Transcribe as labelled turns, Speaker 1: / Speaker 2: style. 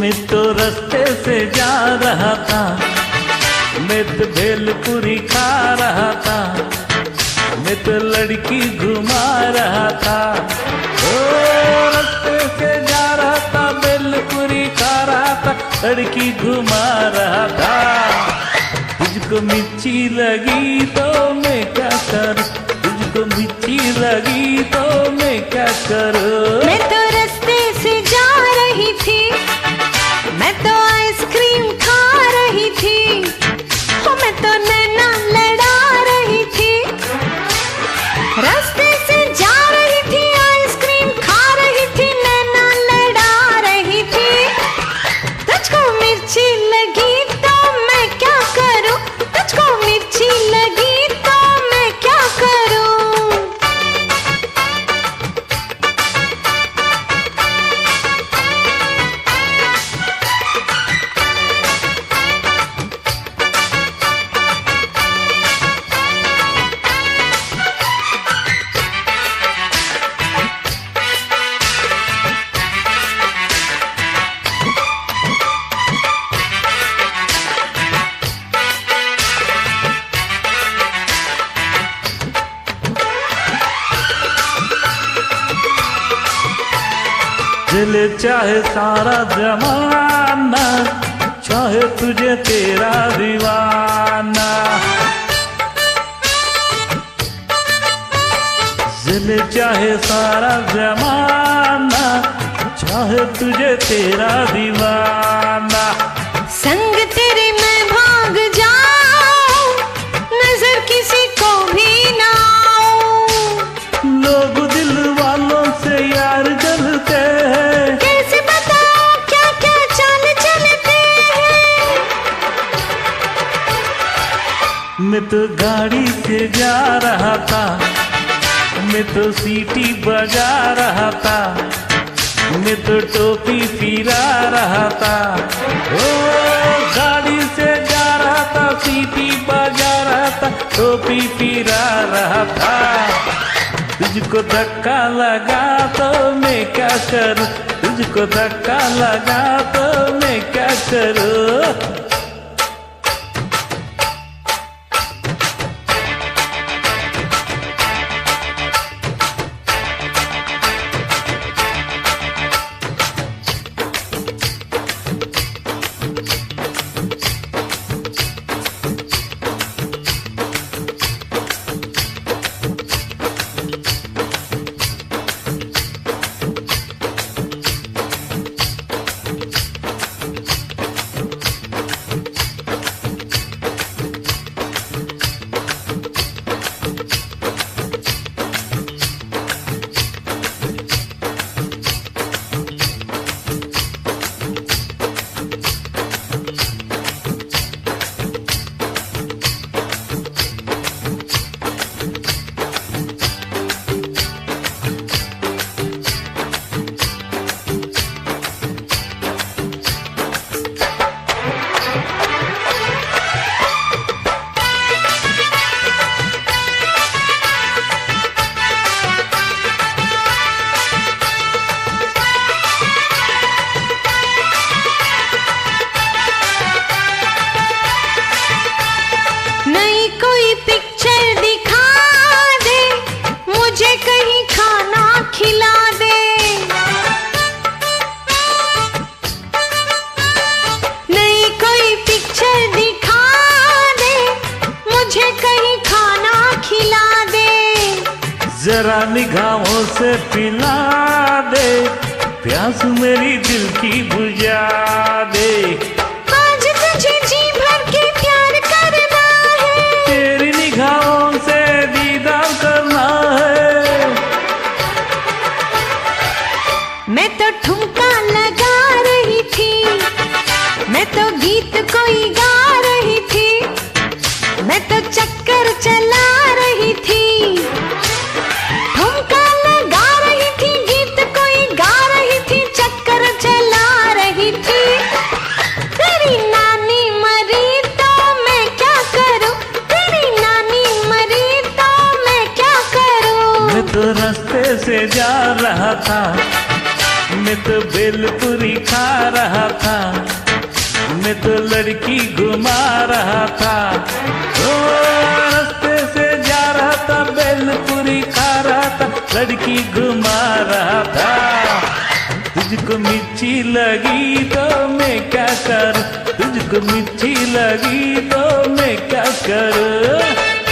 Speaker 1: मैं तो रास्ते से जा रहा था, मैं तो भेलपुरी खा रहा था, मैं तो लड़की घुमा रहा था। ओ रास्ते से जा रहा था, भेलपुरी खा रहा था, लड़की घुमा रहा था। तुझको मिर्ची लगी तो मैं क्या करूं, तुझको मिर्ची लगी तो मैं क्या करूं।
Speaker 2: मैं तो रास्ते से जा रही थी, मैं तो आइसक्रीम खा रही थी, ओ मैं तो नैना लड़ा रही थी। रास्ते से जा रही थी, आइसक्रीम खा रही थी, नैना लड़ा रही थी। तुझको मिर्ची लगी तो मैं क्या करूं, तुझको मिर्ची लगी तो मैं क्या करूं।
Speaker 1: दिल चाहे सारा जमाना, चाहे तुझे तेरा दीवाना। दिल चाहे सारा जमाना, चाहे तुझे तेरा दीवाना।
Speaker 2: संग तेरे मैं भाग जाऊं, नजर किसी को भी ना आऊं।
Speaker 1: लोग दिल वालों से यार जलते हैं,
Speaker 2: कैसे बताऊं क्या क्या चाल चलते हैं।
Speaker 1: मैं तो गाड़ी से जा रहा था, मैं तो सीटी बजा रहा था, मैं तो टोपी फिरा रहा था। ओ गाड़ी से जा रहा था, सीटी बजा रहा था, टोपी फिरा रहा था। तुझको धक्का लगा तो मैं क्या करूं, तुझको धक्का लगा तो मैं क्या करूं। जरा निगाहों से पिला दे, प्यास मेरी दिल की बुझा दे।
Speaker 2: आज तुझे जी भर के प्यार करना है,
Speaker 1: तेरी निगाहों से दीदार करना है।
Speaker 2: मैं तो ठुमका लगा रही थी, मैं तो गीत कोई गा रही थी, मैं तो चक्कर चला रही थी। ठुमका लगा रही थी, गीत कोई गा रही थी, चक्कर चला रही थी। तेरी नानी मरी तो मैं क्या करूं, तेरी नानी मरी तो मैं क्या करूं।
Speaker 1: मैं तो रास्ते से जा रहा था, मैं तो बेलपुरी खा रहा था, मैं तो लड़की घुमा रहा था। ओ रास्ते से जा रहा था, बेलपुरी खा रहा था, लड़की घुमा रहा था। तुझको मिर्ची लगी तो मैं क्या करूं, तुझको मिर्ची लगी तो मैं क्या करूं।